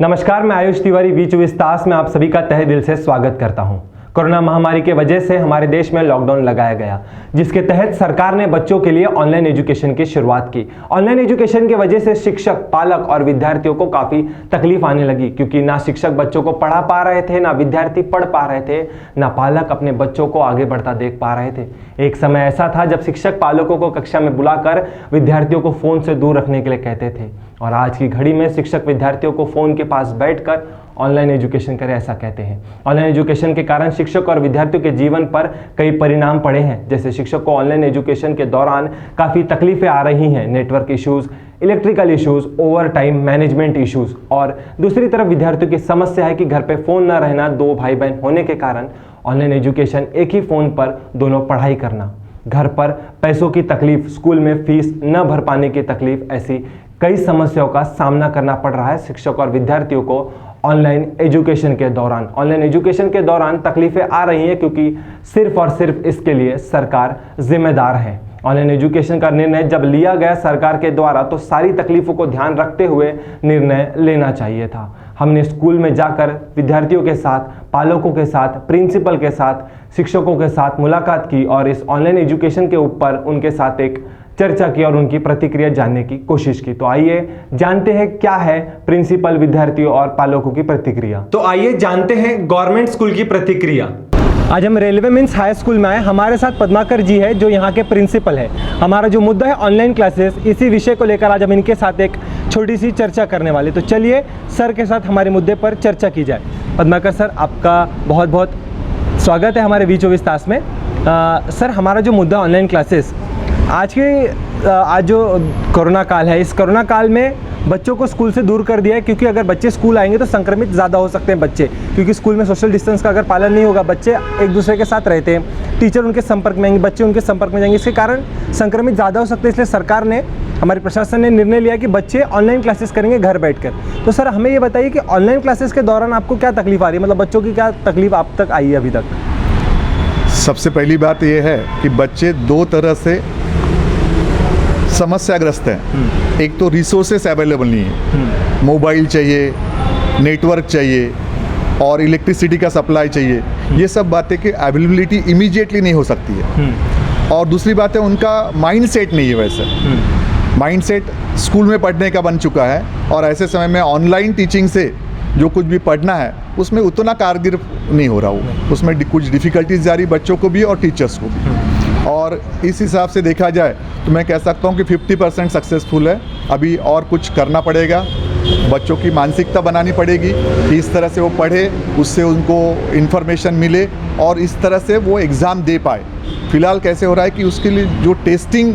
नमस्कार, मैं आयुष तिवारी V24 तास में आप सभी का तहे दिल से स्वागत करता हूं। कोरोना महामारी के वजह से हमारे देश में लॉकडाउन लगाया गया, जिसके तहत सरकार ने बच्चों के लिए ऑनलाइन एजुकेशन की शुरुआत की। ऑनलाइन एजुकेशन की वजह से शिक्षक, पालक और विद्यार्थियों को काफ़ी तकलीफ आने लगी, क्योंकि ना शिक्षक बच्चों को पढ़ा पा रहे थे, ना विद्यार्थी पढ़ पा रहे थे, ना पालक अपने बच्चों को आगे बढ़ता देख पा रहे थे। एक समय ऐसा था जब शिक्षक पालकों को कक्षा में बुलाकर विद्यार्थियों को फ़ोन से दूर रखने के लिए कहते थे, और आज की घड़ी में शिक्षक विद्यार्थियों को फ़ोन के पास बैठकर ऑनलाइन एजुकेशन करें ऐसा कहते हैं। ऑनलाइन एजुकेशन के कारण शिक्षक और विद्यार्थियों के जीवन पर कई परिणाम पड़े हैं। जैसे शिक्षक को ऑनलाइन एजुकेशन के दौरान काफ़ी तकलीफें आ रही हैं, network issues, electrical issues, over time management issues. और दूसरी तरफ विद्यार्थियों की समस्या है कि घर पे फ़ोन न रहना, दो भाई बहन होने के कारण ऑनलाइन एजुकेशन एक ही फ़ोन पर दोनों पढ़ाई करना, घर पर पैसों की तकलीफ, स्कूल में फीस न भर पाने की तकलीफ, ऐसी कई समस्याओं का सामना करना पड़ रहा है शिक्षक और विद्यार्थियों को ऑनलाइन एजुकेशन के दौरान। ऑनलाइन एजुकेशन के दौरान तकलीफें आ रही हैं क्योंकि सिर्फ और सिर्फ इसके लिए सरकार जिम्मेदार है। ऑनलाइन एजुकेशन का निर्णय जब लिया गया सरकार के द्वारा, तो सारी तकलीफों को ध्यान रखते हुए निर्णय लेना चाहिए था। हमने स्कूल में जाकर विद्यार्थियों के साथ, पालकों के साथ, प्रिंसिपल के साथ, शिक्षकों के साथ मुलाकात की और इस ऑनलाइन एजुकेशन के ऊपर उनके साथ एक चर्चा की और उनकी प्रतिक्रिया जानने की कोशिश की। तो आइए जानते हैं क्या है प्रिंसिपल, विद्यार्थियों और पालकों की प्रतिक्रिया। तो आइए जानते हैं गवर्नमेंट स्कूल की प्रतिक्रिया। आज हम रेलवे मीन्स हाई स्कूल में आए। हमारे साथ पद्माकर जी है जो यहाँ के प्रिंसिपल है। हमारा जो मुद्दा है ऑनलाइन क्लासेस, इसी विषय को लेकर आज हम इनके साथ एक छोटी सी चर्चा करने वाले। तो चलिए सर के साथ हमारे मुद्दे पर चर्चा की जाए। पद्माकर सर, आपका बहुत बहुत स्वागत है हमारे V24 तास में। सर, हमारा जो मुद्दा ऑनलाइन क्लासेस, आज जो कोरोना काल है, इस कोरोना काल में बच्चों को स्कूल से दूर कर दिया है, क्योंकि अगर बच्चे स्कूल आएंगे तो संक्रमित ज़्यादा हो सकते हैं बच्चे, क्योंकि स्कूल में सोशल डिस्टेंस का अगर पालन नहीं होगा, बच्चे एक दूसरे के साथ रहते हैं, टीचर उनके संपर्क में आएंगे, बच्चे उनके संपर्क में जाएंगे, इसके कारण संक्रमित ज़्यादा हो सकते हैं। इसलिए सरकार ने, हमारे प्रशासन ने निर्णय लिया कि बच्चे ऑनलाइन क्लासेस करेंगे घर बैठकर। तो सर, हमें ये बताइए कि ऑनलाइन क्लासेस के दौरान आपको क्या तकलीफ आ रही है, मतलब बच्चों की क्या तकलीफ आप तक आई है अभी तक? सबसे पहली बात यह है कि बच्चे दो तरह से समस्याग्रस्त हैं। एक तो रिसोर्सेस अवेलेबल नहीं है, मोबाइल चाहिए, नेटवर्क चाहिए और इलेक्ट्रिसिटी का सप्लाई चाहिए। ये सब बातें की अवेलेबिलिटी इमीडिएटली नहीं हो सकती है। और दूसरी बात है, उनका माइंडसेट नहीं है। वैसे माइंडसेट स्कूल में पढ़ने का बन चुका है, और ऐसे समय में ऑनलाइन टीचिंग से जो कुछ भी पढ़ना है उसमें उतना कारगर नहीं हो रहा हो, उसमें कुछ डिफ़िकल्टीज जा रही बच्चों को भी और टीचर्स को भी। और इस हिसाब से देखा जाए तो मैं कह सकता हूँ कि 50% सक्सेसफुल है। अभी और कुछ करना पड़ेगा, बच्चों की मानसिकता बनानी पड़ेगी कि इस तरह से वो पढ़े, उससे उनको इन्फॉर्मेशन मिले और इस तरह से वो एग्ज़ाम दे पाए। फ़िलहाल कैसे हो रहा है कि उसके लिए जो टेस्टिंग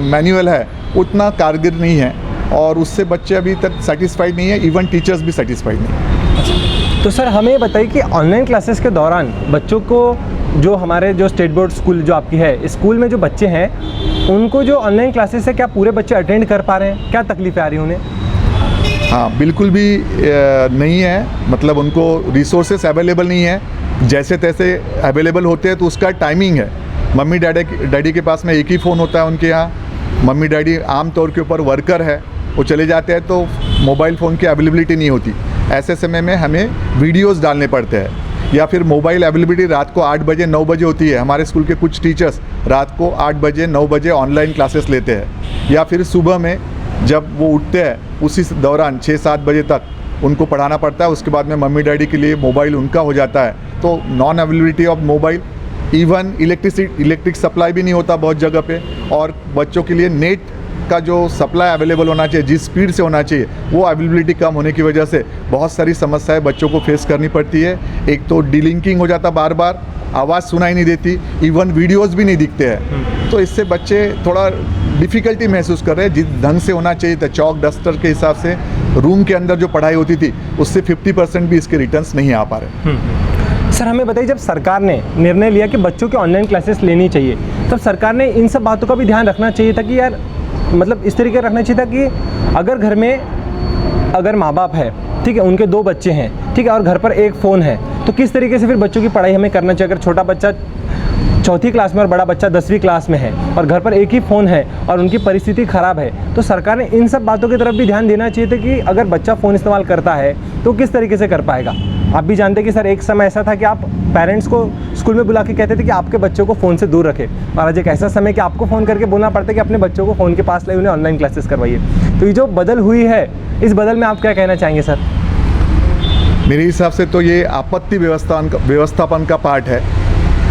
मैनुअल है उतना कारगर नहीं है, और उससे बच्चे अभी तक सेटिस्फाइड नहीं है, इवन टीचर्स भी सेटिस्फाइड नहीं है। तो सर, हमें बताइए कि ऑनलाइन क्लासेस के दौरान बच्चों को, जो हमारे जो स्टेट बोर्ड स्कूल जो आपकी है, स्कूल में जो बच्चे हैं उनको जो ऑनलाइन क्लासेस है, क्या पूरे बच्चे अटेंड कर पा रहे हैं? क्या तकलीफें आ रही हैं उन्हें? हाँ, बिल्कुल भी नहीं है। मतलब उनको रिसोर्सेस अवेलेबल नहीं है, जैसे तैसे अवेलेबल होते हैं तो उसका टाइमिंग है। मम्मी डैडी के पास में एक ही फ़ोन होता है उनके यहाँ। मम्मी डैडी आम तौर के ऊपर वर्कर है, वो चले जाते हैं तो मोबाइल फ़ोन की अवेलेबिलिटी नहीं होती। ऐसे समय में हमें वीडियोज़ डालने पड़ते हैं, या फिर मोबाइल अवेलेबिलिटी रात को 8 बजे 9 बजे होती है। हमारे स्कूल के कुछ टीचर्स रात को 8 बजे 9 बजे ऑनलाइन क्लासेस लेते हैं, या फिर सुबह में जब वो उठते हैं उसी दौरान 6-7 बजे तक उनको पढ़ाना पड़ता है। उसके बाद में मम्मी डैडी के लिए मोबाइल उनका हो जाता है। तो non availability of mobile, even electric supply भी नहीं होता बहुत जगह पे, और बच्चों के लिए नेट का जो सप्लाई अवेलेबल होना चाहिए, जिस स्पीड से होना चाहिए, वो अवेलेबिलिटी कम होने की वजह से बहुत सारी समस्याएं बच्चों को फेस करनी पड़ती है। एक तो डिलिंकिंग हो जाता, बार बार आवाज़ सुनाई नहीं देती, इवन वीडियोस भी नहीं दिखते हैं। तो इससे बच्चे थोड़ा डिफ़िकल्टी महसूस कर रहे हैं। जिस ढंग से होना चाहिए था, चौक डस्टर के हिसाब से रूम के अंदर जो पढ़ाई होती थी, उससे 50% भी इसके रिटर्न्स नहीं आ पा रहे। सर, हमें बताइए, जब सरकार ने निर्णय लिया कि बच्चों की ऑनलाइन क्लासेस लेनी चाहिए, तब सरकार ने इन सब बातों का भी ध्यान रखना चाहिए था कि यार, मतलब इस तरीके रखना चाहिए था कि अगर घर में अगर माँ बाप है, ठीक है, उनके 2 बच्चे हैं, ठीक है, और घर पर एक फ़ोन है, तो किस तरीके से फिर बच्चों की पढ़ाई हमें करना चाहिए। अगर चौथी क्लास में और बड़ा बच्चा 10वीं क्लास में है और घर पर एक ही फ़ोन है और उनकी परिस्थिति ख़राब है, तो सरकार ने इन सब बातों की तरफ भी ध्यान देना चाहिए था कि अगर बच्चा फ़ोन इस्तेमाल करता है तो किस तरीके से कर पाएगा। आप भी जानते हैं कि सर एक समय ऐसा था कि आप पेरेंट्स को स्कूल में बुला के कहते थे कि आपके बच्चों को फ़ोन से दूर रखें, और आज एक ऐसा समय कि आपको फ़ोन करके बोलना पड़ता है कि अपने बच्चों को फ़ोन के पास लाइए, उन्हें ऑनलाइन क्लासेस करवाइए। तो ये जो बदल हुई है, इस बदल में आप क्या कहना चाहेंगे सर? मेरे हिसाब से तो ये आपत्ति व्यवस्थापन का पार्ट है।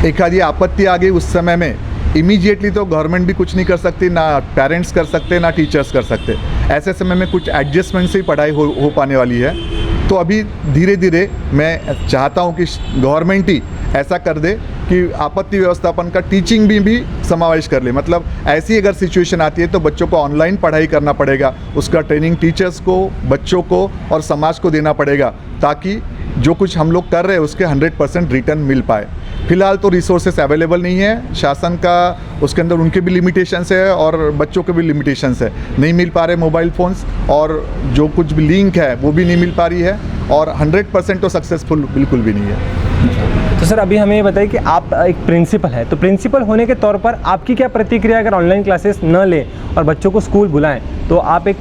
एक आधी आपत्ति आ गई उस समय में इमीडिएटली तो गवर्नमेंट भी कुछ नहीं कर सकती, ना पेरेंट्स कर सकते, ना टीचर्स कर सकते। ऐसे समय में कुछ एडजस्टमेंट से ही पढ़ाई हो पाने वाली है। तो अभी धीरे धीरे मैं चाहता हूँ कि गवर्नमेंट ही ऐसा कर दे कि आपत्ति व्यवस्थापन का टीचिंग भी समावेश कर ले। मतलब ऐसी अगर सिचुएशन आती है तो बच्चों को ऑनलाइन पढ़ाई करना पड़ेगा, उसका ट्रेनिंग टीचर्स को, बच्चों को और समाज को देना पड़ेगा, ताकि जो कुछ हम लोग कर रहे हैं उसके 100% रिटर्न मिल पाए। फिलहाल तो रिसोर्सेस अवेलेबल नहीं है, शासन का उसके अंदर उनके भी लिमिटेशंस है और बच्चों के भी लिमिटेशंस है, नहीं मिल पा रहे मोबाइल फ़ोन्स, और जो कुछ भी लिंक है वो भी नहीं मिल पा रही है, और 100% तो सक्सेसफुल बिल्कुल भी नहीं है। तो सर अभी हमें ये बताइए कि आप एक प्रिंसिपल है, तो प्रिंसिपल होने के तौर पर आपकी क्या प्रतिक्रिया अगर ऑनलाइन क्लासेस न लें और बच्चों को स्कूल बुलाएं, तो आप एक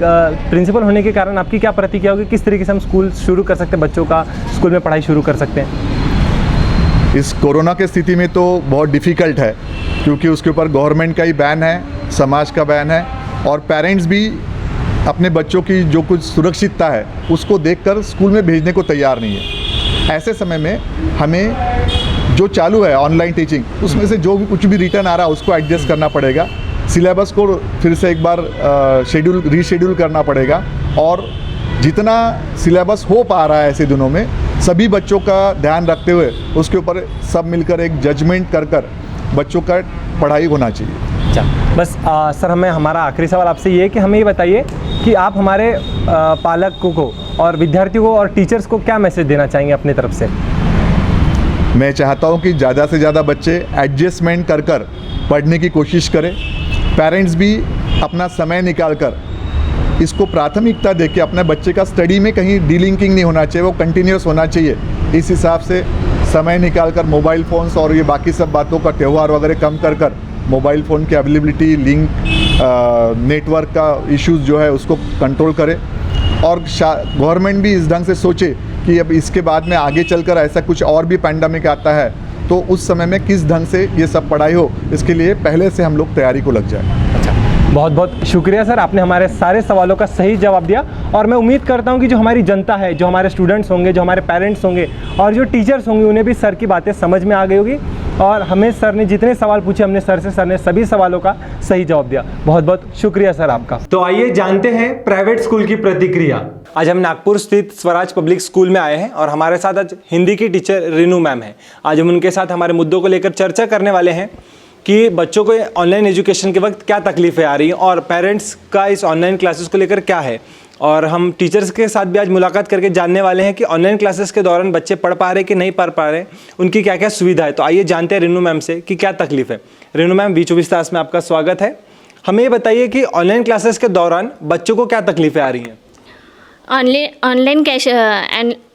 प्रिंसिपल होने के कारण आपकी क्या प्रतिक्रिया होगी? किस तरीके से हम स्कूल शुरू कर सकते हैं, बच्चों का स्कूल में पढ़ाई शुरू कर सकते हैं? इस कोरोना के स्थिति में तो बहुत डिफ़िकल्ट है, क्योंकि उसके ऊपर गवर्नमेंट का ही बैन है, समाज का बैन है, और पेरेंट्स भी अपने बच्चों की जो कुछ सुरक्षितता है उसको देखकर स्कूल में भेजने को तैयार नहीं है। ऐसे समय में हमें जो चालू है ऑनलाइन टीचिंग, उसमें से जो भी कुछ भी रिटर्न आ रहा है उसको एडजस्ट करना पड़ेगा, सिलेबस को फिर से एक बार रीशेड्यूल करना पड़ेगा, और जितना सिलेबस हो पा रहा है ऐसे दिनों में सभी बच्चों का ध्यान रखते हुए उसके ऊपर सब मिलकर एक जजमेंट कर बच्चों का पढ़ाई होना चाहिए। अच्छा, बस सर हमें हमारा आखिरी सवाल आपसे ये है कि हमें ये बताइए कि आप हमारे पालकों को और विद्यार्थियों को और टीचर्स को क्या मैसेज देना चाहेंगे अपनी तरफ से? मैं चाहता हूं कि ज़्यादा से ज़्यादा बच्चे एडजस्टमेंट कर पढ़ने की कोशिश करें। पेरेंट्स भी अपना समय निकाल कर इसको प्राथमिकता दे के अपने बच्चे का स्टडी में कहीं डीलिंकिंग नहीं होना चाहिए, वो कंटिन्यूस होना चाहिए। इस हिसाब से समय निकाल कर मोबाइल फ़ोन्स और ये बाकी सब बातों का त्यौहार वगैरह कम कर मोबाइल फ़ोन की अवेलेबिलिटी, लिंक, नेटवर्क का इश्यूज़ जो है उसको कंट्रोल करे, और गवर्नमेंट भी इस ढंग से सोचे कि अब इसके बाद में आगे चलकर ऐसा कुछ और भी पैंडेमिक आता है तो उस समय में किस ढंग से ये सब पढ़ाई हो, इसके लिए पहले से हम लोग तैयारी को लग जाए। बहुत बहुत शुक्रिया सर, आपने हमारे सारे सवालों का सही जवाब दिया, और मैं उम्मीद करता हूं कि जो हमारी जनता है, जो हमारे स्टूडेंट्स होंगे, जो हमारे पेरेंट्स होंगे और जो टीचर्स होंगे, उन्हें भी सर की बातें समझ में आ गई होगी, और हमें सर ने जितने सवाल पूछे हमने सर ने सभी सवालों का सही जवाब दिया। बहुत बहुत शुक्रिया सर आपका। तो आइए जानते हैं प्राइवेट स्कूल की प्रतिक्रिया। आज हम नागपुर स्थित स्वराज पब्लिक स्कूल में आए हैं और हमारे साथ आज हिंदी की टीचर रीनू मैम है। आज हम उनके साथ हमारे मुद्दों को लेकर चर्चा करने वाले हैं कि बच्चों को ऑनलाइन एजुकेशन के वक्त क्या तकलीफें आ रही हैं और पेरेंट्स का इस ऑनलाइन क्लासेस को लेकर क्या है, और हम टीचर्स के साथ भी आज मुलाकात करके जानने वाले हैं कि ऑनलाइन क्लासेस के दौरान बच्चे पढ़ पा रहे कि नहीं पढ़ पा रहे, उनकी क्या क्या सुविधा है। तो आइए जानते हैं रीनू मैम से कि क्या तकलीफ है। रीनू मैम, V24 तास में आपका स्वागत है। हमें ये बताइए कि ऑनलाइन क्लासेस के दौरान बच्चों को क्या तकलीफें आ रही हैं?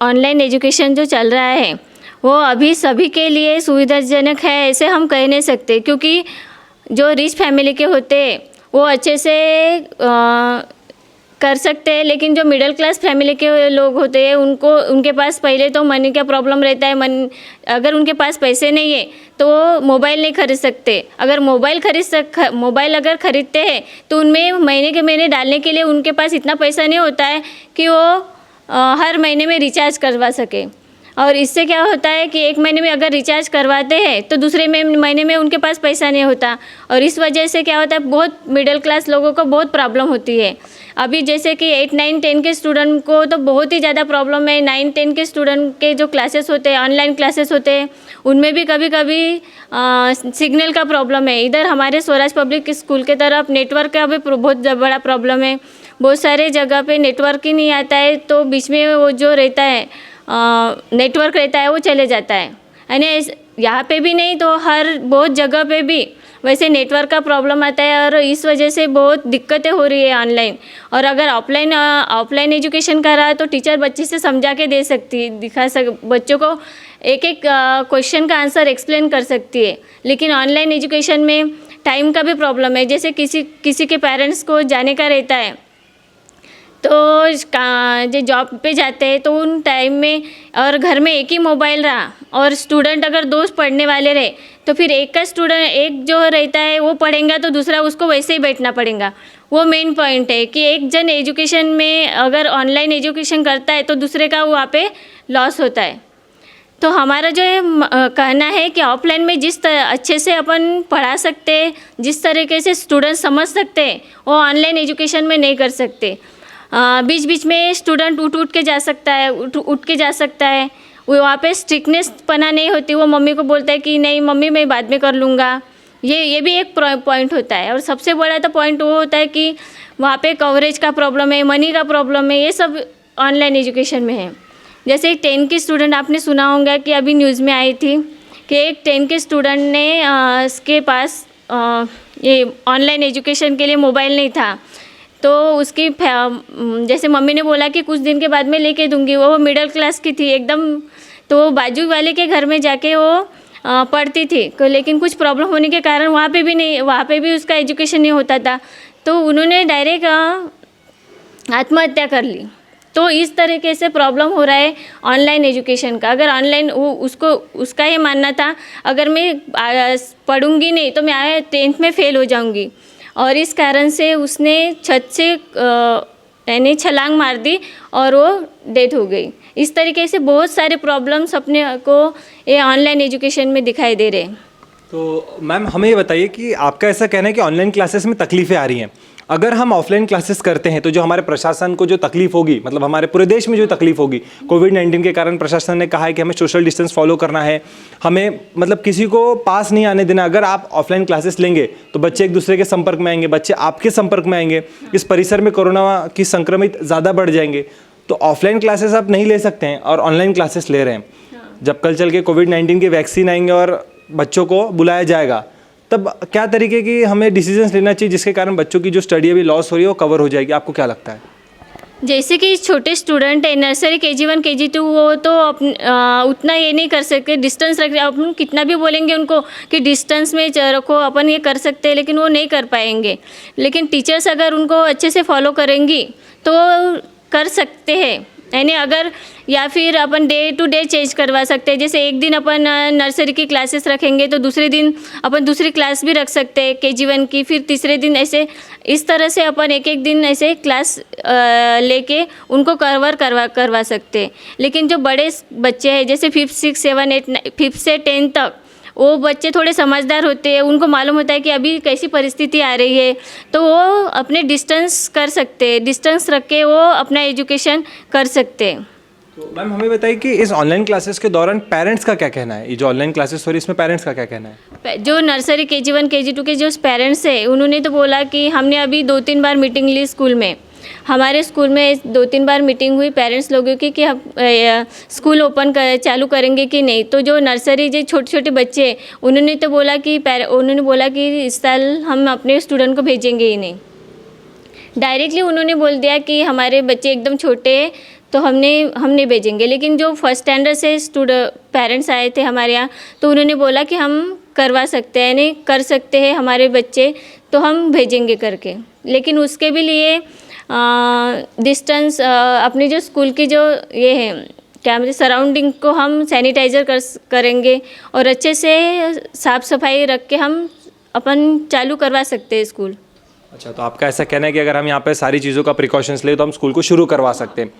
ऑनलाइन एजुकेशन जो चल रहा है वो अभी सभी के लिए सुविधाजनक है ऐसे हम कह नहीं सकते, क्योंकि जो रिच फैमिली के होते वो अच्छे से कर सकते हैं, लेकिन जो मिडिल क्लास फैमिली के लोग होते हैं उनके पास पहले तो मनी का प्रॉब्लम रहता है। अगर उनके पास पैसे नहीं है तो वो मोबाइल नहीं खरीद सकते। अगर मोबाइल अगर खरीदते हैं तो उनमें महीने के महीने डालने के लिए उनके पास इतना पैसा नहीं होता है कि वो हर महीने में रिचार्ज करवा सके। और इससे क्या होता है कि एक महीने में अगर रिचार्ज करवाते हैं तो दूसरे महीने में उनके पास पैसा नहीं होता, और इस वजह से क्या होता है बहुत मिडिल क्लास लोगों को बहुत प्रॉब्लम होती है। अभी जैसे कि 8, 9, 10 के स्टूडेंट को तो बहुत ही ज़्यादा प्रॉब्लम है। 9, 10 के स्टूडेंट के जो क्लासेस होते हैं, ऑनलाइन क्लासेस होते हैं, उनमें भी कभी कभी सिग्नल का प्रॉब्लम है। इधर हमारे स्वराज पब्लिक स्कूल के तरफ नेटवर्क का भी बहुत बड़ा प्रॉब्लम है। बहुत सारे जगह पे नेटवर्क ही नहीं आता है, तो बीच में वो जो रहता है नेटवर्क रहता है वो चले जाता है। यानी यहाँ पे भी नहीं तो बहुत जगह पे भी वैसे नेटवर्क का प्रॉब्लम आता है और इस वजह से बहुत दिक्कतें हो रही है ऑनलाइन। और अगर ऑफलाइन एजुकेशन का रहा तो टीचर बच्चे से समझा के दे सकती है, बच्चों को एक एक क्वेश्चन का आंसर एक्सप्लेन कर सकती है। लेकिन ऑनलाइन एजुकेशन में टाइम का भी प्रॉब्लम है, जैसे किसी के पेरेंट्स को जाने का रहता है तो जो जॉब पे जाते हैं तो उन टाइम में और घर में एक ही मोबाइल रहा और स्टूडेंट अगर दो पढ़ने वाले रहे तो फिर एक का स्टूडेंट एक जो रहता है वो पढ़ेगा तो दूसरा उसको वैसे ही बैठना पड़ेगा। वो मेन पॉइंट है कि एक जन एजुकेशन में अगर ऑनलाइन एजुकेशन करता है तो दूसरे का वहाँ पे लॉस होता है। तो हमारा जो है कहना है कि ऑफलाइन में अच्छे से अपन पढ़ा सकते हैं, जिस तरीके से स्टूडेंट समझ सकते हैं वो ऑनलाइन एजुकेशन में नहीं कर सकते। बीच बीच में स्टूडेंट उठ के जा सकता है, वो वहाँ पे स्ट्रिक्टनेस पना नहीं होती। वो मम्मी को बोलता है कि नहीं मम्मी मैं बाद में कर लूँगा, ये भी एक पॉइंट होता है। और सबसे बड़ा तो पॉइंट वो होता है कि वहाँ पे कवरेज का प्रॉब्लम है, मनी का प्रॉब्लम है, ये सब ऑनलाइन एजुकेशन में है। जैसे एक 10 की स्टूडेंट आपने सुना होगा कि अभी न्यूज़ में आई थी कि एक 10 के स्टूडेंट ने उसके पास ये ऑनलाइन एजुकेशन के लिए मोबाइल नहीं था, तो उसकी जैसे मम्मी ने बोला कि कुछ दिन के बाद में लेके दूंगी। वो मिडिल क्लास की थी एकदम, तो बाजू वाले के घर में जाके वो पढ़ती थी, लेकिन कुछ प्रॉब्लम होने के कारण वहाँ पे भी उसका एजुकेशन नहीं होता था, तो उन्होंने डायरेक्ट आत्महत्या कर ली। तो इस तरीके से प्रॉब्लम हो रहा है ऑनलाइन एजुकेशन का। अगर ऑनलाइन उसका ये मानना था अगर मैं पढ़ूंगी नहीं तो मैं 10th में फ़ेल हो जाऊंगी, और इस कारण से उसने छत से यानी छलांग मार दी और वो डेथ हो गई। इस तरीके से बहुत सारे प्रॉब्लम्स अपने को ये ऑनलाइन एजुकेशन में दिखाई दे रहे हैं। तो मैम हमें ये बताइए कि आपका ऐसा कहना है कि ऑनलाइन क्लासेस में तकलीफ़ें आ रही हैं, अगर हम ऑफलाइन क्लासेस करते हैं तो जो हमारे प्रशासन को जो तकलीफ होगी, मतलब हमारे पूरे देश में जो तकलीफ होगी कोविड-19 के कारण, प्रशासन ने कहा है कि हमें सोशल डिस्टेंस फॉलो करना है, हमें मतलब किसी को पास नहीं आने देना। अगर आप ऑफलाइन क्लासेस लेंगे तो बच्चे एक दूसरे के संपर्क में आएंगे, बच्चे आपके संपर्क में आएंगे, इस परिसर में कोरोना की संक्रमित ज़्यादा बढ़ जाएंगे। तो ऑफलाइन क्लासेस आप नहीं ले सकते हैं और ऑनलाइन क्लासेस ले रहे हैं। जब कल चल के कोविड-19 के वैक्सीन आएंगे और बच्चों को बुलाया जाएगा, तब क्या तरीके की हमें डिसीजंस लेना चाहिए जिसके कारण बच्चों की जो स्टडी अभी लॉस हो रही है वो कवर हो जाएगी? आपको क्या लगता है? जैसे कि छोटे स्टूडेंट है, नर्सरी KG1 KG2, वो तो उतना ये नहीं कर सकते, डिस्टेंस रख, अपन कितना भी बोलेंगे उनको कि डिस्टेंस में रखो, अपन ये कर सकते हैं, लेकिन वो नहीं कर पाएंगे। लेकिन टीचर्स अगर उनको अच्छे से फॉलो करेंगी तो कर सकते हैं, यानी अगर या फिर अपन डे टू डे चेंज करवा सकते हैं। जैसे एक दिन अपन नर्सरी की क्लासेस रखेंगे तो दूसरे दिन अपन दूसरी क्लास भी रख सकते हैं KG1 की, फिर तीसरे दिन ऐसे, इस तरह से अपन एक दिन ऐसे क्लास लेके उनको कवर करवा सकते हैं। लेकिन जो बड़े बच्चे हैं जैसे 5th 6th 7th 8th 5th से 10th तक, वो बच्चे थोड़े समझदार होते हैं, उनको मालूम होता है कि अभी कैसी परिस्थिति आ रही है, तो वो अपने डिस्टेंस कर सकते हैं, डिस्टेंस रख के वो अपना एजुकेशन कर सकते हैं। तो मैम हमें बताइए कि इस ऑनलाइन क्लासेस के दौरान पेरेंट्स का क्या कहना है? ये जो ऑनलाइन क्लासेस हो रही है इसमें पेरेंट्स का क्या कहना है? जो नर्सरी KG1 KG2 के जो पेरेंट्स हैं उन्होंने तो बोला कि हमने अभी 2-3 बार मीटिंग ली स्कूल में, हमारे स्कूल में 2-3 बार मीटिंग हुई पेरेंट्स लोगों की कि हम स्कूल चालू करेंगे कि नहीं। तो जो नर्सरी जो छोटे छोटे बच्चे हैं उन्होंने बोला कि इस साल हम अपने स्टूडेंट को भेजेंगे ही नहीं। डायरेक्टली उन्होंने बोल दिया कि हमारे बच्चे एकदम छोटे हैं तो हम नहीं भेजेंगे। लेकिन जो फर्स्ट स्टैंडर्ड से पेरेंट्स आए थे हमारे यहाँ, तो उन्होंने बोला कि हम करवा सकते हैं, यानी कर सकते हैं हमारे बच्चे, तो हम भेजेंगे करके। लेकिन उसके भी लिए डिस्टेंस अपनी जो स्कूल की जो ये है क्या मतलब सराउंडिंग को हम सैनिटाइज़र करेंगे और अच्छे से साफ़ सफाई रख के हम अपन चालू करवा सकते हैं स्कूल। अच्छा, तो आपका ऐसा कहना है कि अगर हम यहाँ पे सारी चीज़ों का प्रिकॉशंस ले तो हम स्कूल को शुरू करवा सकते हैं,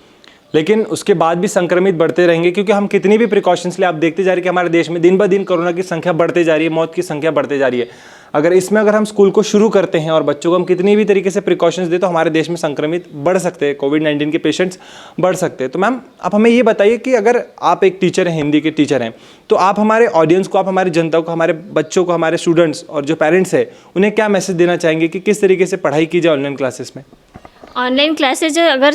लेकिन उसके बाद भी संक्रमित बढ़ते रहेंगे क्योंकि हम कितनी भी प्रिकॉशंस ले, आप देखते जा रहे हैं कि हमारे देश में दिन ब दिन कोरोना की संख्या बढ़ते जा रही है, मौत की संख्या बढ़ते जा रही है। अगर हम स्कूल को शुरू करते हैं और बच्चों को हम कितनी भी तरीके से प्रिकॉशंस दें तो हमारे देश में संक्रमित बढ़ सकते हैं, कोविड-19 के पेशेंट्स बढ़ सकते हैं। तो मैम आप हमें ये बताइए कि अगर आप एक टीचर हैं, हिंदी के टीचर हैं, तो आप हमारे ऑडियंस को, आप हमारी जनता को, हमारे बच्चों को, हमारे स्टूडेंट्स और जो पेरेंट्स हैं उन्हें क्या मैसेज देना चाहेंगे कि किस तरीके से पढ़ाई की जाए ऑनलाइन क्लासेस में? ऑनलाइन क्लासेज अगर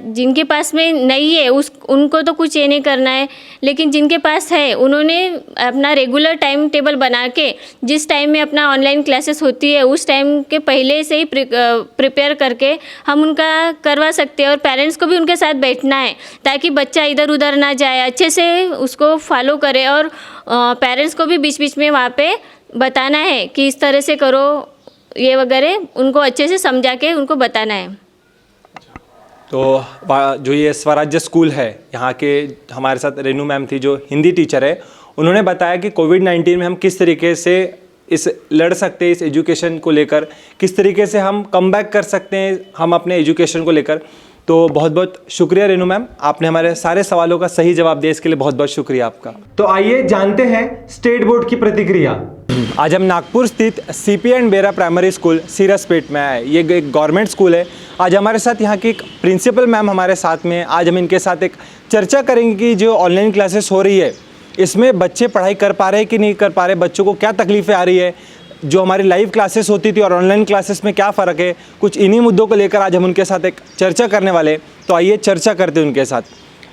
जिनके पास में नहीं है उनको तो कुछ ये नहीं करना है, लेकिन जिनके पास है उन्होंने अपना रेगुलर टाइम टेबल बना के जिस टाइम में अपना ऑनलाइन क्लासेस होती है उस टाइम के पहले से ही प्रिपेयर करके हम उनका करवा सकते हैं। और पेरेंट्स को भी उनके साथ बैठना है ताकि बच्चा इधर उधर ना जाए, अच्छे से उसको फॉलो करे। और पेरेंट्स को भी बीच बीच में वहाँ पे बताना है कि इस तरह से करो ये वगैरह, उनको अच्छे से समझा के उनको बताना है। तो जो ये स्वराज्य स्कूल है यहाँ के हमारे साथ रेनू मैम थी जो हिंदी टीचर है, उन्होंने बताया कि कोविड-19 में हम किस तरीके से लड़ सकते हैं इस एजुकेशन को लेकर, किस तरीके से हम कम बैक कर सकते हैं हम अपने एजुकेशन को लेकर। तो बहुत बहुत शुक्रिया रेनू मैम, आपने हमारे सारे सवालों का सही जवाब दिया, इसके लिए बहुत बहुत शुक्रिया आपका। तो आइए जानते हैं स्टेट बोर्ड की प्रतिक्रिया। आज हम नागपुर स्थित CP एंड बेरा प्राइमरी स्कूल सीरसपेट में आए। ये एक गवर्नमेंट स्कूल है। आज हमारे साथ यहाँ की एक प्रिंसिपल मैम हमारे साथ में। आज हम इनके साथ एक चर्चा करेंगे कि जो ऑनलाइन क्लासेस हो रही है इसमें बच्चे पढ़ाई कर पा रहे हैं कि नहीं कर पा रहे, बच्चों को क्या तकलीफ़ें आ रही है, जो हमारी लाइव क्लासेस होती थी और ऑनलाइन क्लासेस में क्या फ़र्क है, कुछ इन्हीं मुद्दों को लेकर आज हम उनके साथ एक चर्चा करने वाले। तो आइए चर्चा करते हैं उनके साथ।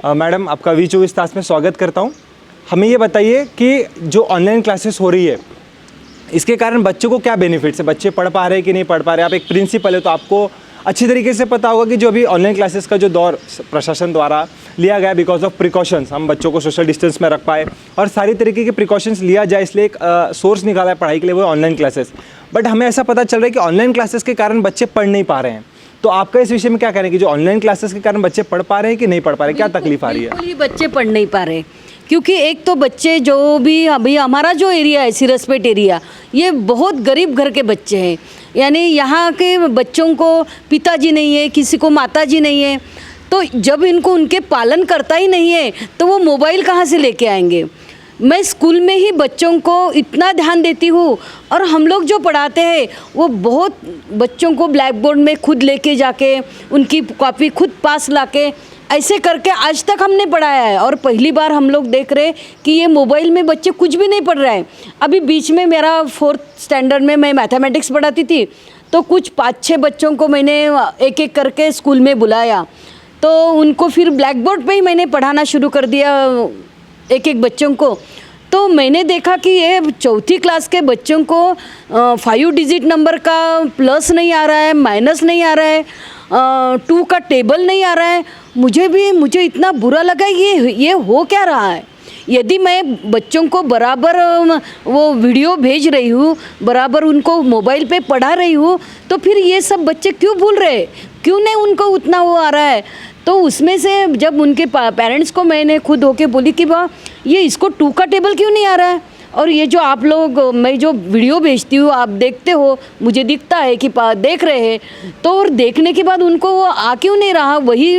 मैडम, आपका V24 तास में स्वागत करता हूँ। हमें ये बताइए कि जो ऑनलाइन क्लासेस हो रही है इसके कारण बच्चों को क्या बेनिफिट्स है, बच्चे पढ़ पा रहे हैं कि नहीं पढ़ पा रहे। आप एक प्रिंसिपल है तो आपको अच्छी तरीके से पता होगा कि जो अभी ऑनलाइन क्लासेस का जो दौर प्रशासन द्वारा लिया गया बिकॉज ऑफ प्रिकॉशंस, हम बच्चों को सोशल डिस्टेंस में रख पाए और सारी तरीके के प्रिकॉशंस लिया जाए, इसलिए एक सोर्स निकाला है पढ़ाई के लिए, वो ऑनलाइन क्लासेस। बट हमें ऐसा पता चल रहा है कि ऑनलाइन क्लासेस के कारण बच्चे पढ़ नहीं पा रहे हैं। तो आपका इस विषय में क्या कहना है कि जो ऑनलाइन क्लासेस के कारण बच्चे पढ़ पा रहे हैं कि नहीं पढ़ पा रहे, क्या तकलीफ आ रही है? बिल्कुल ही बच्चे पढ़ नहीं पा रहे, क्योंकि एक तो बच्चे जो भी अभी हमारा जो एरिया है सीरसपेट एरिया, ये बहुत गरीब घर के बच्चे हैं। यानी यहाँ के बच्चों को पिताजी नहीं है, किसी को माताजी नहीं है, तो जब इनको उनके पालन करता ही नहीं है तो वो मोबाइल कहाँ से लेके आएंगे। मैं स्कूल में ही बच्चों को इतना ध्यान देती हूँ और हम लोग जो पढ़ाते हैं वो बहुत बच्चों को ब्लैक बोर्ड में खुद लेके जाके उनकी कॉपी खुद पास लाके ऐसे करके आज तक हमने पढ़ाया है। और पहली बार हम लोग देख रहे कि ये मोबाइल में बच्चे कुछ भी नहीं पढ़ रहे हैं। अभी बीच में मेरा 4th स्टैंडर्ड में मैं मैथमेटिक्स पढ़ाती थी, तो कुछ 5-6 बच्चों को मैंने एक एक करके स्कूल में बुलाया, तो उनको फिर ब्लैक बोर्ड पे ही मैंने पढ़ाना शुरू कर दिया एक एक बच्चों को। तो मैंने देखा कि ये 4th क्लास के बच्चों को 5 डिजिट नंबर का प्लस नहीं आ रहा है, माइनस नहीं आ रहा है, 2 का टेबल नहीं आ रहा है। मुझे इतना बुरा लगा ये हो क्या रहा है। यदि मैं बच्चों को बराबर वो वीडियो भेज रही हूँ, बराबर उनको मोबाइल पे पढ़ा रही हूँ, तो फिर ये सब बच्चे क्यों भूल रहे, क्यों नहीं उनको उतना वो आ रहा है। तो उसमें से जब उनके पेरेंट्स को मैंने खुद होके बोली कि वाह ये इसको 2 का टेबल क्यों नहीं आ रहा है, और ये जो आप लोग मैं जो वीडियो भेजती हूँ आप देखते हो, मुझे दिखता है कि देख रहे हैं, तो और देखने के बाद उनको वो आ क्यों नहीं रहा। वही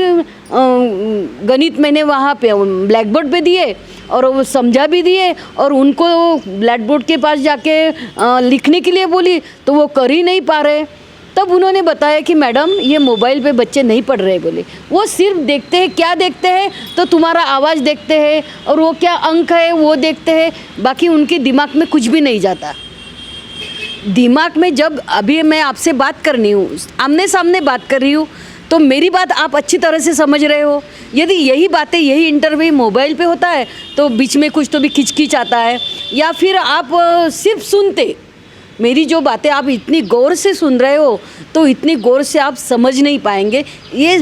गणित मैंने वहाँ पे ब्लैक बोर्ड पे दिए और वो समझा भी दिए, और उनको ब्लैक बोर्ड के पास जाके लिखने के लिए बोली तो वो कर ही नहीं पा रहे। तब उन्होंने बताया कि मैडम ये मोबाइल पे बच्चे नहीं पढ़ रहे, बोले वो सिर्फ देखते हैं, क्या देखते हैं तो तुम्हारा आवाज़ देखते हैं और वो क्या अंक है वो देखते हैं, बाकी उनके दिमाग में कुछ भी नहीं जाता। दिमाग में जब अभी मैं आपसे बात करनी हूँ, आमने सामने बात कर रही हूँ, तो मेरी बात आप अच्छी तरह से समझ रहे हो। यदि यही बातें यही इंटरव्यू मोबाइल पे होता है तो बीच में कुछ तो भी खिचखिच आता है, या फिर आप सिर्फ सुनते, मेरी जो बातें आप इतनी गौर से सुन रहे हो तो इतनी गौर से आप समझ नहीं पाएंगे। ये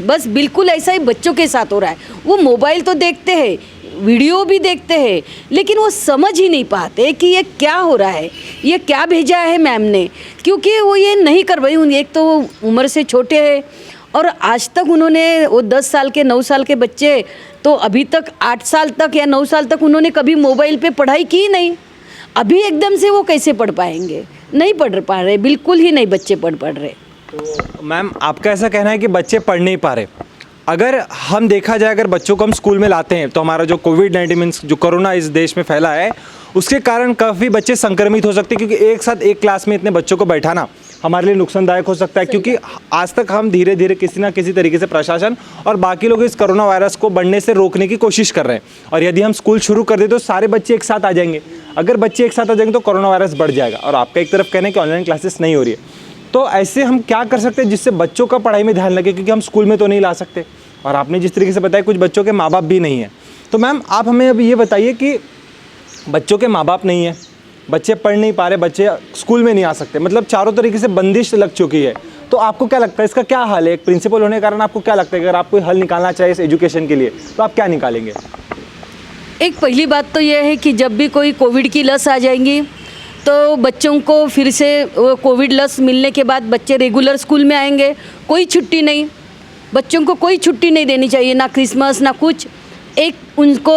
बस बिल्कुल ऐसा ही बच्चों के साथ हो रहा है। वो मोबाइल तो देखते हैं, वीडियो भी देखते हैं, लेकिन वो समझ ही नहीं पाते कि ये क्या हो रहा है, ये क्या भेजा है मैम ने, क्योंकि वो ये नहीं कर रही। एक तो उम्र से छोटे हैं और आज तक उन्होंने वो 10 साल के 9 साल के बच्चे तो अभी तक 8 साल तक या 9 साल तक उन्होंने कभी मोबाइल पे पढ़ाई की नहीं। अभी एकदम से वो कैसे पढ़ पाएंगे, नहीं पढ़ पा रहे, बिल्कुल ही नहीं बच्चे पढ़ रहे। तो मैम आपका ऐसा कहना है कि बच्चे पढ़ नहीं पा रहे। अगर हम देखा जाए, अगर बच्चों को हम स्कूल में लाते हैं तो हमारा जो कोविड-19 मीन्स जो कोरोना इस देश में फैला है उसके कारण काफ़ी बच्चे संक्रमित हो सकते हैं, क्योंकि एक साथ एक क्लास में इतने बच्चों को बैठाना हमारे लिए नुकसानदायक हो सकता है। क्योंकि आज तक हम धीरे धीरे किसी ना किसी तरीके से प्रशासन और बाकी लोग इस कोरोना वायरस को बढ़ने से रोकने की कोशिश कर रहे हैं, और यदि हम स्कूल शुरू कर दें तो सारे बच्चे एक साथ आ जाएंगे। अगर बच्चे एक साथ आ जाएंगे तो कोरोना वायरस बढ़ जाएगा। और आपका एक तरफ कहना है कि ऑनलाइन क्लासेस नहीं हो रही है, तो ऐसे हम क्या कर सकते हैं जिससे बच्चों का पढ़ाई में ध्यान लगे, क्योंकि हम स्कूल में तो नहीं ला सकते, और आपने जिस तरीके से बताया कुछ बच्चों के माँ बाप भी नहीं हैं। तो मैम आप हमें अभी ये बताइए कि बच्चों के माँ बाप नहीं है, बच्चे पढ़ नहीं पा रहे, बच्चे स्कूल में नहीं आ सकते, मतलब चारों तरीके से बंदिश लग चुकी है, तो आपको क्या लगता है इसका क्या हल है? एक प्रिंसिपल होने के कारण आपको क्या लगता है अगर आप कोई हल निकालना चाहिए इस एजुकेशन के लिए तो आप क्या निकालेंगे? एक पहली बात तो यह है कि जब भी कोई कोविड की लस आ जाएंगी तो बच्चों को फिर से वो कोविड लस मिलने के बाद बच्चे रेगुलर स्कूल में आएंगे, कोई छुट्टी नहीं, बच्चों को कोई छुट्टी नहीं देनी चाहिए, ना क्रिसमस ना कुछ। एक उनको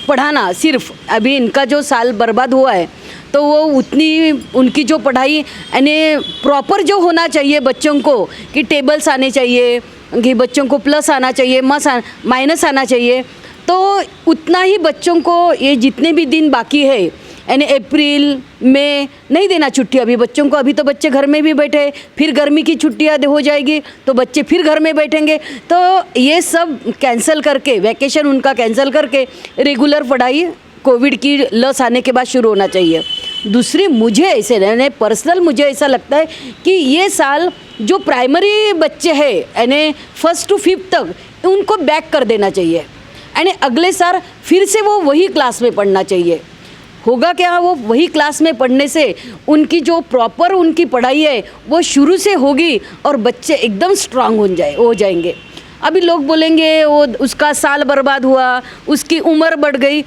पढ़ाना सिर्फ, अभी इनका जो साल बर्बाद हुआ है तो वो उतनी उनकी जो पढ़ाई यानी प्रॉपर जो होना चाहिए बच्चों को, कि टेबल्स आने चाहिए, कि बच्चों को प्लस आना चाहिए, माइनस आना चाहिए, तो उतना ही बच्चों को ये जितने भी दिन बाकी है यानी अप्रैल में नहीं देना छुट्टी अभी बच्चों को। अभी तो बच्चे घर में भी बैठे, फिर गर्मी की छुट्टियां हो जाएगी तो बच्चे फिर घर में बैठेंगे, तो ये सब कैंसिल करके, वैकेशन उनका कैंसिल करके रेगुलर पढ़ाई कोविड की लस आने के बाद शुरू होना चाहिए। दूसरी मुझे ऐसे यानी पर्सनल मुझे ऐसा लगता है कि ये साल जो प्राइमरी बच्चे हैं यानी 1st to 5th तक उनको बैक कर देना चाहिए, यानी अगले साल फिर से वो वही क्लास में पढ़ना चाहिए। होगा क्या, वो वही क्लास में पढ़ने से उनकी जो प्रॉपर उनकी पढ़ाई है वो शुरू से होगी और बच्चे एकदम स्ट्रांग हो जाएंगे। अभी लोग बोलेंगे वो उसका साल बर्बाद हुआ, उसकी उम्र बढ़ गई,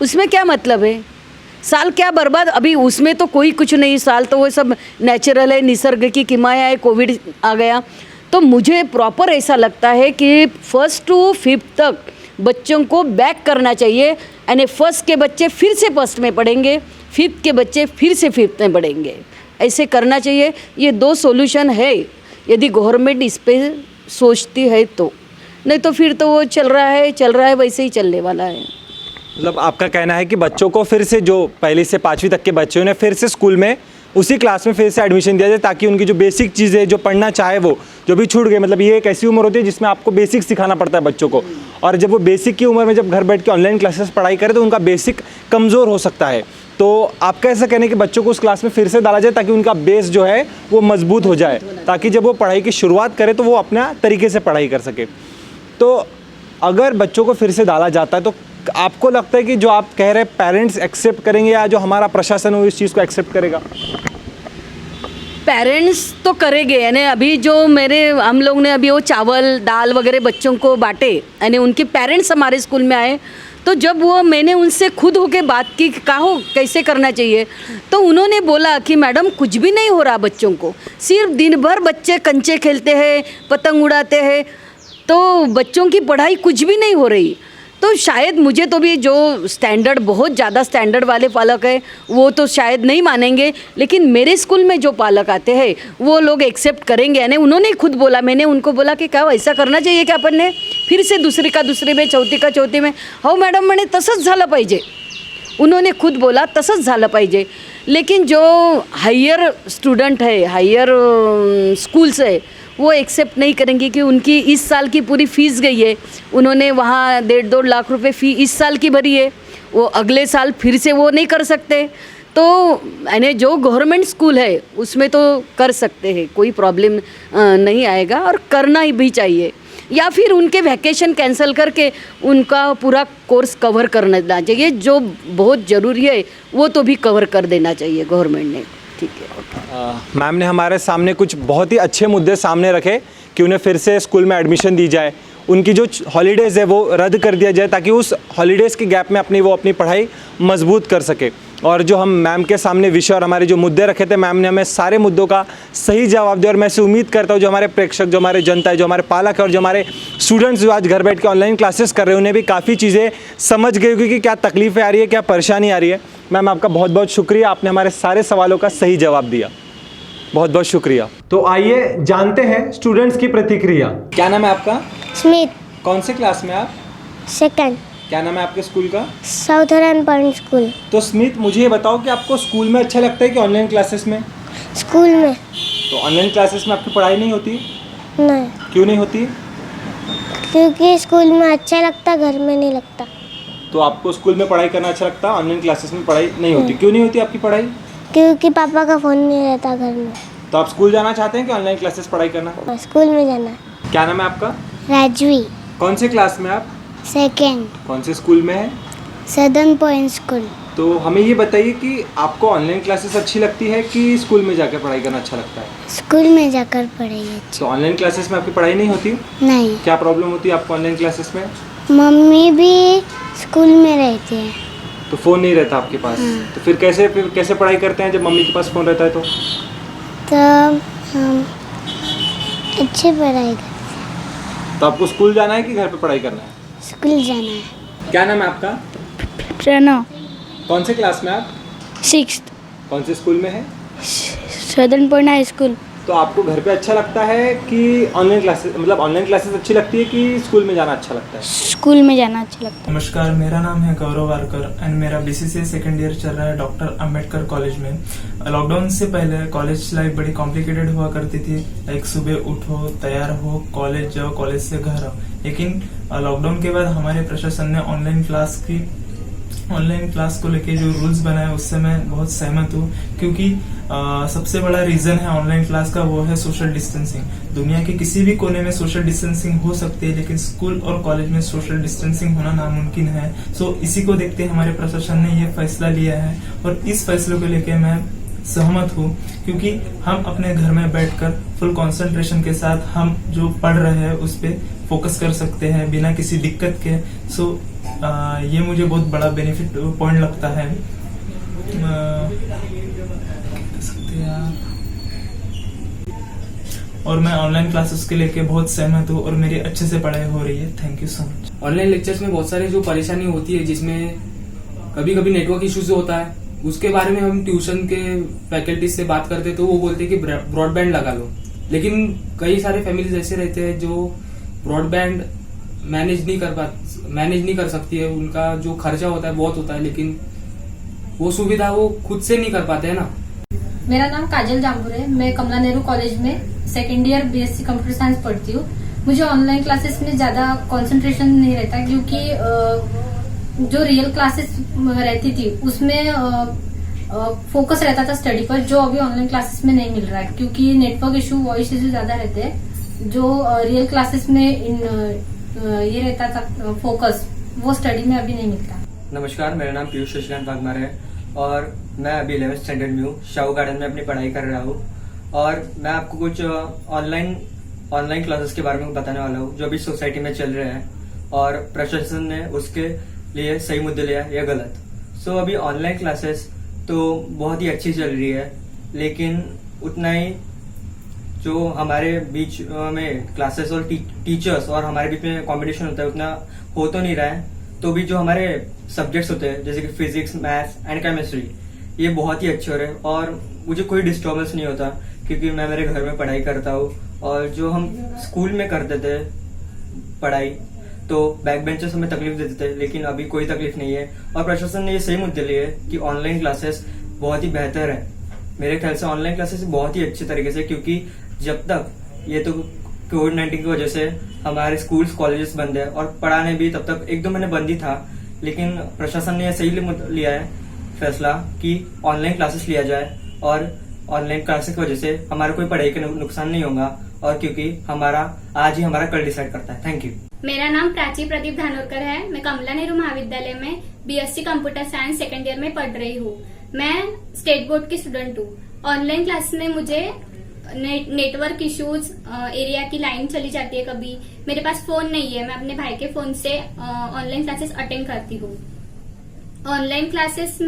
उसमें क्या मतलब है? साल क्या बर्बाद, अभी उसमें तो कोई कुछ नहीं, साल तो वो सब नेचुरल है, निसर्ग की किमाया है, कोविड आ गया। तो मुझे प्रॉपर ऐसा लगता है कि 1st to 5th तक बच्चों को बैक करना चाहिए, यानी 1st के बच्चे फिर से 1st में पढ़ेंगे, 5th के बच्चे फिर से 5th में पढ़ेंगे, ऐसे करना चाहिए। ये 2 सॉल्यूशन है यदि गवर्नमेंट इस पे सोचती है तो, नहीं तो फिर तो वो चल रहा है वैसे ही चलने वाला है। मतलब आपका कहना है कि बच्चों को फिर से जो पहली से 5वीं तक के बच्चे उन्हें फिर से स्कूल में उसी क्लास में फिर से एडमिशन दिया जाए, ताकि उनकी जो बेसिक चीज़ें जो पढ़ना चाहे वो जो भी छूट गए, मतलब ये एक ऐसी उम्र होती है जिसमें आपको बेसिक सिखाना पड़ता है बच्चों को, और जब वो बेसिक की उम्र में जब घर बैठ के ऑनलाइन क्लासेस पढ़ाई करे तो उनका बेसिक कमज़ोर हो सकता है। तो आपका ऐसा कहना है कि बच्चों को उस क्लास में फिर से डाला जाए ताकि उनका बेस जो है वो मजबूत हो जाए, ताकि जब वो पढ़ाई की शुरुआत करे तो वो अपना तरीके से पढ़ाई कर सके। तो अगर बच्चों को फिर से डाला जाता है तो आपको लगता है कि जो आप कह रहे हैं पेरेंट्स एक्सेप्ट करेंगे या जो हमारा प्रशासन है वो इस चीज़ को एक्सेप्ट करेगा? पेरेंट्स तो करेंगे, यानी अभी जो हम लोग ने अभी वो चावल दाल वगैरह बच्चों को बांटे, यानी उनके पेरेंट्स हमारे स्कूल में आए, तो जब वो मैंने उनसे खुद होके बात की कहो कैसे करना चाहिए, तो उन्होंने बोला कि मैडम कुछ भी नहीं हो रहा बच्चों को, सिर्फ दिन भर बच्चे कंचे खेलते हैं, पतंग उड़ाते हैं, तो बच्चों की पढ़ाई कुछ भी नहीं हो रही। तो शायद मुझे तो भी जो स्टैंडर्ड बहुत ज़्यादा स्टैंडर्ड वाले पालक हैं वो तो शायद नहीं मानेंगे, लेकिन मेरे स्कूल में जो पालक आते हैं वो लोग एक्सेप्ट करेंगे। यानी उन्होंने खुद बोला, मैंने उनको बोला कि क्या ऐसा करना चाहिए क्या अपन ने, फिर से दुसरी का दुसरी में चौथी का चौथी में, हो मॅडम म्हणे तसंच झालं पाहिजे, उन्होंने खुद बोला तसंच झालं पाहिजे। लेकिन जो हायर स्टूडेंट है, हायर स्कूल्स है, वो एक्सेप्ट नहीं करेंगे कि उनकी इस साल की पूरी फ़ीस गई है, उन्होंने वहाँ 1.5-2 लाख रुपए फ़ी इस साल की भरी है, वो अगले साल फिर से वो नहीं कर सकते। तो यानी जो गवर्नमेंट स्कूल है उसमें तो कर सकते हैं, कोई प्रॉब्लम नहीं आएगा और करना ही भी चाहिए, या फिर उनके वैकेशन कैंसिल करके उनका पूरा कोर्स कवर करना चाहिए, जो बहुत ज़रूरी है वो तो भी कवर कर देना चाहिए गवर्नमेंट ने। ठीक है। मैम ने हमारे सामने कुछ बहुत ही अच्छे मुद्दे सामने रखे कि उन्हें फिर से स्कूल में एडमिशन दी जाए, उनकी जो हॉलीडेज़ है वो रद्द कर दिया जाए ताकि उस हॉलीडेज़ के गैप में वो अपनी पढ़ाई मजबूत कर सके। और जो हम मैम के सामने विषय और हमारे जो मुद्दे रखे थे, मैम ने हमें सारे मुद्दों का सही जवाब दिया। और मैं ऐसे उम्मीद करता हूँ जो हमारे प्रेक्षक, जो हमारे जनता है, जो हमारे पालक है और जो हमारे स्टूडेंट्स जो आज घर बैठ के ऑनलाइन क्लासेस कर रहे हैं, उन्हें भी काफ़ी चीज़ें समझ गई होगी कि क्या तकलीफ़ें आ रही है, क्या परेशानी आ रही है। मैम आपका बहुत बहुत शुक्रिया, आपने हमारे सारे सवालों का सही जवाब दिया, बहुत बहुत शुक्रिया। तो आइए जानते हैं स्टूडेंट्स की प्रतिक्रिया। क्या नाम है आपका? स्मिथ। कौन से क्लास में आप? सेकंड। क्या नाम है आपके स्कूल का? Southern public school. तो स्मिथ, मुझे ये बताओ कि आपको स्कूल में अच्छा लगता है कि ऑनलाइन क्लासेस में? स्कूल में। तो ऑनलाइन क्लासेस में आपकी पढ़ाई नहीं होती? नहीं। क्यों नहीं होती? क्योंकि स्कूल में अच्छा लगता, घर में नहीं लगता। तो आपको स्कूल में पढ़ाई करना अच्छा लगता है, ऑनलाइन क्लासेस में पढ़ाई नहीं होती? क्यों नहीं होती आपकी पढ़ाई? क्योंकि पापा का फ़ोन नहीं रहता घर में। तो आप स्कूल जाना चाहते हैं कि ऑनलाइन क्लासेस पढ़ाई करना? और स्कूल में जाना है। क्या नाम है आपका? राजवी। कौन से क्लास में आप? सेकंड। कौन से स्कूल में है? Southern point school. तो हमें ये बताइए कि आपको ऑनलाइन क्लासेस अच्छी लगती है कि स्कूल में जाकर पढ़ाई करना अच्छा लगता है? स्कूल में जाकर पढ़ाई अच्छी। तो ऑनलाइन क्लासेस में आपकी पढ़ाई नहीं होती? नहीं, क्या प्रॉब्लम होती है आपको ऑनलाइन क्लासेस में? मम्मी भी स्कूल में रहती है। तो फ़ोन नहीं रहता आपके पास, तो फिर कैसे पढ़ाई करते हैं जब मम्मी के पास फ़ोन रहता है तो? तब हम अच्छी पढ़ाई कर। तो आपको स्कूल जाना है कि घर पे पढ़ाई करना है? स्कूल जाना है। क्या नाम है आपका? प्रणव। कौन से क्लास में आप? 6th। कौन से स्कूल में है? Southern point high school. तो आपको घर पे अच्छा लगता है कि ऑनलाइन क्लासेस, मतलब ऑनलाइन क्लासेस अच्छी लगती है कि स्कूल में जाना अच्छा लगता है? स्कूल में जाना अच्छा लगता है। नमस्कार, मेरा नाम है गौरव वारकर एंड मेरा BCCA सेकेंड ईयर चल रहा है डॉक्टर अंबेडकर कॉलेज में। लॉकडाउन से पहले कॉलेज लाइफ बड़ी कॉम्प्लिकेटेड हुआ करती थी, लाइक सुबह उठो, तैयार हो, कॉलेज जाओ, कॉलेज से घर आओ। लेकिन लॉकडाउन के बाद हमारे प्रशासन ने ऑनलाइन क्लास को लेके जो रूल्स बनाए उससे मैं बहुत सहमत हूँ, क्योंकि सबसे बड़ा रीजन है ऑनलाइन क्लास का, वो है सोशल डिस्टेंसिंग। दुनिया के किसी भी कोने में सोशल डिस्टेंसिंग हो सकती है, लेकिन स्कूल और कॉलेज में सोशल डिस्टेंसिंग होना नामुमकिन है। सो इसी को देखते हमारे प्रशासन ने ये फैसला लिया है और इस फैसले को लेके मैं सहमत हूँ, क्योंकि हम अपने घर में बैठकर फुल कंसंट्रेशन के साथ हम जो पढ़ रहे हैं उस पर फोकस कर सकते हैं बिना किसी दिक्कत के। सो ये मुझे बहुत बड़ा बेनिफिट पॉइंट लगता है। और मैं ऑनलाइन क्लासेस के लेके बहुत सहमत हूँ और मेरी अच्छे से पढ़ाई हो रही है। Thank you so much. Online lectures में बहुत सारे जो परेशानी होती है, जिसमें कभी कभी नेटवर्क इश्यूज होता है, उसके बारे में हम ट्यूशन के फैकल्टी से बात करते तो वो बोलते हैं कि ब्रॉडबैंड लगा लो। लेकिन कई सारे फैमिलीज ऐसे रहते हैं जो ब्रॉडबैंड मैनेज नहीं कर सकती है, उनका जो खर्चा होता है बहुत होता है, लेकिन वो सुविधा वो खुद से नहीं कर पाते हैं ना। मेरा नाम काजल जाम्बुर है, मैं कमला नेहरू कॉलेज में second year BSc computer science पढ़ती हूँ। मुझे ऑनलाइन क्लासेस में ज्यादा कंसंट्रेशन नहीं रहता, क्योंकि जो रियल क्लासेस रहती थी उसमें फोकस रहता था स्टडी पर, जो अभी ऑनलाइन क्लासेस में नहीं मिल रहा है, क्योंकि नेटवर्क इशू, वॉइस इशू ज्यादा रहते हैं। जो रियल क्लासेस में ये रहता था फोकस, वो स्टडी में अभी नहीं मिलता। नमस्कार, मेरा नाम पीयूष शशिकांत वाघमारे है और मैं अभी 11th स्टैंडर्ड में हूँ। शाहू गार्डन में अपनी पढ़ाई कर रहा हूँ और मैं आपको कुछ ऑनलाइन क्लासेस के बारे में बताने वाला हूँ जो अभी सोसाइटी में चल रहे हैं और प्रशासन ने उसके लिए सही मुद्दे लिया या गलत। सो अभी ऑनलाइन क्लासेस तो बहुत ही अच्छी चल रही है, लेकिन उतना ही जो हमारे बीच में क्लासेस और टीचर्स और हमारे बीच में कंपटीशन होता है उतना हो तो नहीं रहा है। तो भी जो हमारे सब्जेक्ट्स होते हैं जैसे कि फिजिक्स, मैथ्स एंड केमिस्ट्री, ये बहुत ही अच्छे हो रहे हैं और मुझे कोई डिस्टर्बेंस नहीं होता, क्योंकि मैं मेरे घर में पढ़ाई करता हूँ। और जो हम स्कूल में करते थे पढ़ाई, तो बैक बेंचर्स हमें तकलीफ देते थे, लेकिन अभी कोई तकलीफ नहीं है और प्रशासन ने ये सही मुद्दे लिए कि ऑनलाइन क्लासेस बहुत ही बेहतर है। मेरे ख्याल से ऑनलाइन क्लासेस बहुत ही अच्छे तरीके से, क्योंकि जब तक ये तो कोविड-19 की वजह से हमारे स्कूल्स कॉलेजेस बंद है और पढ़ाने भी तब तक 1-2 महीने बंद ही था, लेकिन प्रशासन ने सही लिया है फैसला कि ऑनलाइन क्लासेस लिया जाए और ऑनलाइन क्लासेस की वजह से हमारा कोई पढ़ाई का नुकसान नहीं होगा, और क्योंकि आज ही हमारा कल डिसाइड करता है। Thank you. मेरा नाम प्राची प्रदीप धानोरकर है। मैं कमला नेहरू महाविद्यालय में BSc computer science second year में पढ़ रही हूँ। मैं स्टेट बोर्ड की स्टूडेंट हूँ। ऑनलाइन क्लास में मुझे नेटवर्क इश्यूज, एरिया की लाइन चली जाती है, कभी मेरे पास फोन नहीं है, मैं अपने भाई के फोन से ऑनलाइन क्लासेस अटेंड करती हूँ। ऑनलाइन क्लासेस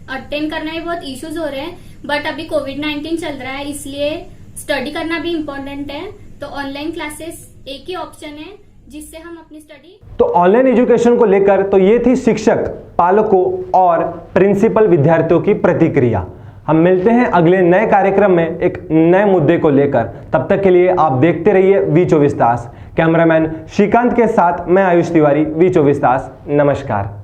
अटेंड करने में बहुत इश्यूज हो रहे हैं, बट अभी कोविड-19 चल रहा है, इसलिए स्टडी करना भी इम्पोर्टेंट है। तो ऑनलाइन क्लासेस एक ही ऑप्शन है जिससे हम अपनी स्टडी। तो ऑनलाइन एजुकेशन को लेकर तो ये थी शिक्षक, पालकों और प्रिंसिपल विद्यार्थियों की प्रतिक्रिया। हम मिलते हैं अगले नए कार्यक्रम में एक नए मुद्दे को लेकर। तब तक के लिए आप देखते रहिए V24 तास। कैमरामैन श्रीकांत के साथ मैं आयुष तिवारी, V24 तास। नमस्कार।